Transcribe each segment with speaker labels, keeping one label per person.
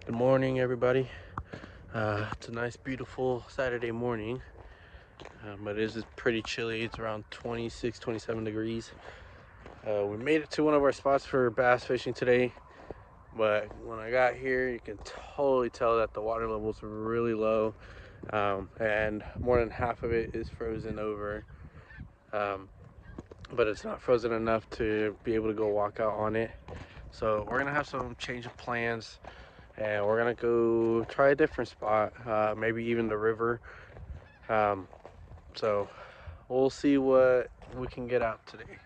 Speaker 1: Good morning, everybody. It's a nice, beautiful Saturday morning, but it is pretty chilly. It's around 26, 27 degrees. We made it to one of our spots for bass fishing today, but when I got here, you can totally tell that the water levels are really low, and more than half of it is frozen over. Um, but it's not frozen enough to be able to go walk out on it. So we're gonna have some change of plans, and we're gonna go try a different spot, maybe even the river. Um, so we'll see what we can get out today.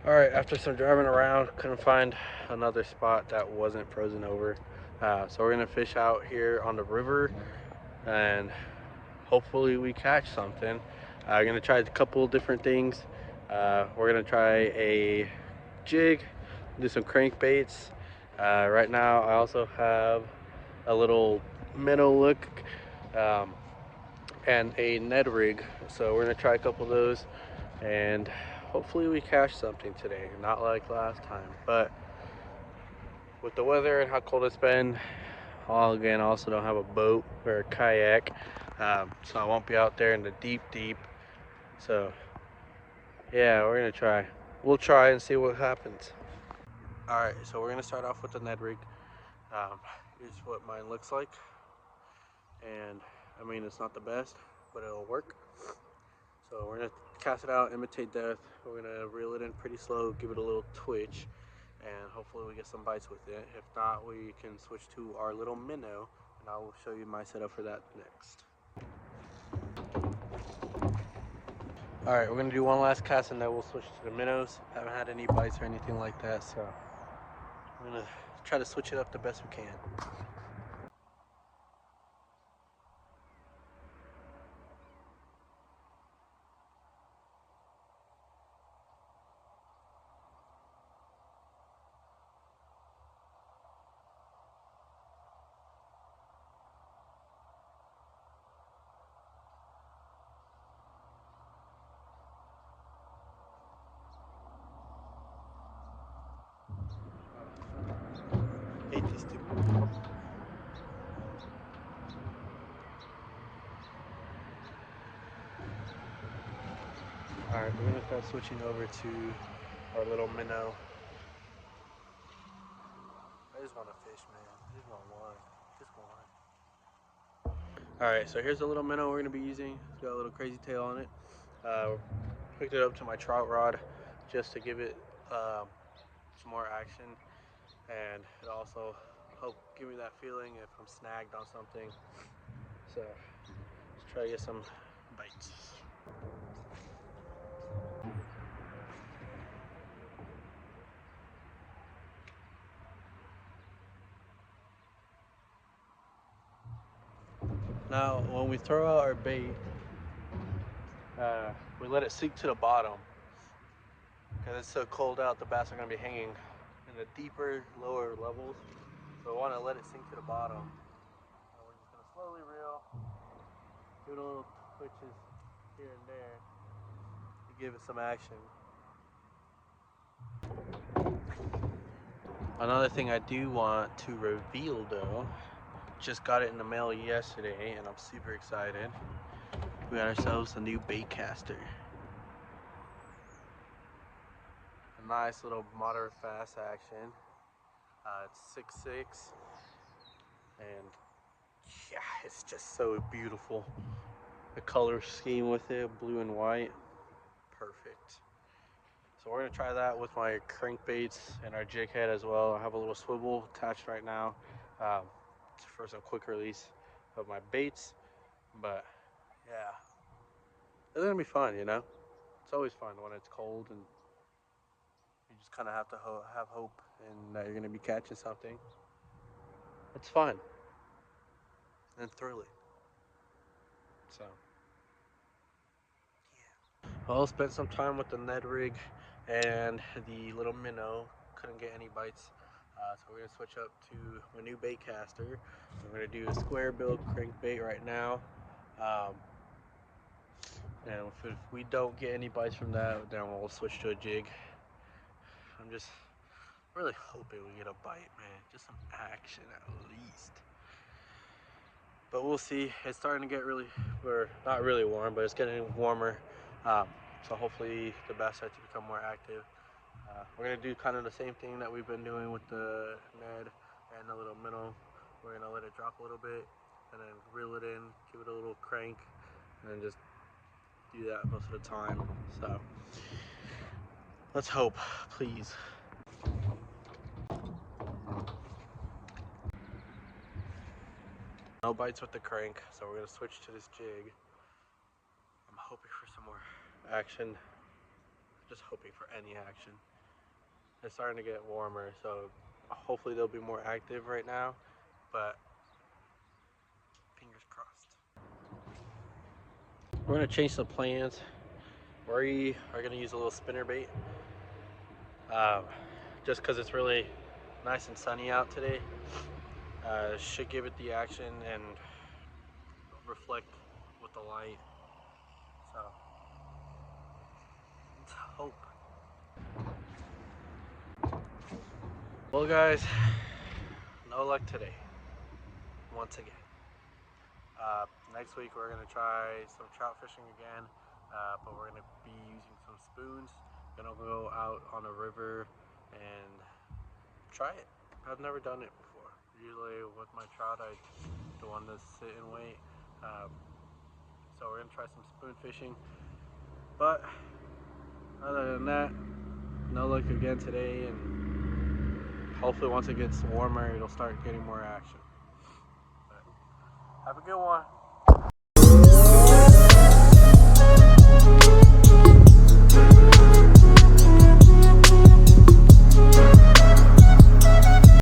Speaker 1: All right, after some driving around, couldn't find another spot that wasn't frozen over. So we're gonna fish out here on the river, and hopefully we catch something. I'm gonna try a couple different things. We're gonna try a jig, do some crankbaits. Right now, I also have a little minnow look. Um, and a Ned rig. So we're gonna try a couple of those, and hopefully we catch something today. Not like last time, but with the weather and how cold it's been, I also don't have a boat or a kayak, so I won't be out there in the deep. So yeah, we're gonna try. We'll try and see what happens. All right, so we're gonna start off with the Ned rig. Um, Here's what mine looks like, and I mean it's not the best, but it'll work. So we're gonna cast it out, imitate death. We're gonna reel it in pretty slow, give it a little twitch, and hopefully we get some bites with it. If not, we can switch to our little minnow, and I will show you my setup for that next. All right, we're gonna do one last cast, and then we'll switch to the minnows. Haven't had any bites or anything like that, so we're gonna try to switch it up the best we can. Hate this dude. All right, we're gonna start switching over to our little minnow. I just want to fish, man. I just want one. Just one. Alright, so here's the little minnow we're going to be using. It's got a little crazy tail on it. Hooked it up to my trout rod just to give it some more action, and it also help give me that feeling if I'm snagged on something. So let's try to get some bites. Now when we throw out our bait, we let it sink to the bottom because it's so cold out. The bass are going to be hanging in the deeper, lower levels, so I want to let it sink to the bottom. And we're just going to slowly reel, do little twitches here and there to give it some action. Another thing I do want to reveal though, just got it in the mail yesterday and I'm super excited. We got ourselves a new bait caster. A nice little moderate fast action. It's 6'6", and yeah, it's just so beautiful. The color scheme with it, blue and white, perfect. So we're gonna try that with my crankbaits and our jig head as well. I have a little swivel attached right now um, for some quick release of my baits. But yeah, it's gonna be fun, you know. It's always fun when it's cold and you just kind of have to have hope and that you're gonna be catching something. It's fun and thrilling. So well, spent some time with the Ned rig and the little minnow. Couldn't get any bites, so we're gonna switch up to my new bait caster. We're gonna do a square bill crankbait right now, um, and if we don't get any bites from that, then we'll switch to a jig. I'm just Really hoping we get a bite, man. Just some action at least. But we'll see. It's starting to get really, or not really warm, but it's getting warmer. So hopefully the bass start to become more active. We're gonna do kind of the same thing that we've been doing with the Ned and the little minnow. We're gonna let it drop a little bit and then reel it in, give it a little crank, and then just do that most of the time. So let's hope, please. No bites with the crank, so we're gonna switch to this jig. I'm hoping for some more action. Just hoping for any action. It's starting to get warmer, so hopefully they'll be more active right now, but fingers crossed. We're gonna change some plans. We are gonna use a little spinner bait, just because it's really nice and sunny out today. Should give it the action and reflect with the light. So let's hope. Well, guys, no luck today. Once again. Next week we're gonna try some trout fishing again, but we're gonna be using some spoons. Gonna go out on a river and try it. I've never done it before. Usually with my trout, I the one to sit and wait. So we're gonna try some spoon fishing. But other than that, no luck again today, and hopefully once it gets warmer, it'll start getting more action. But have a good one.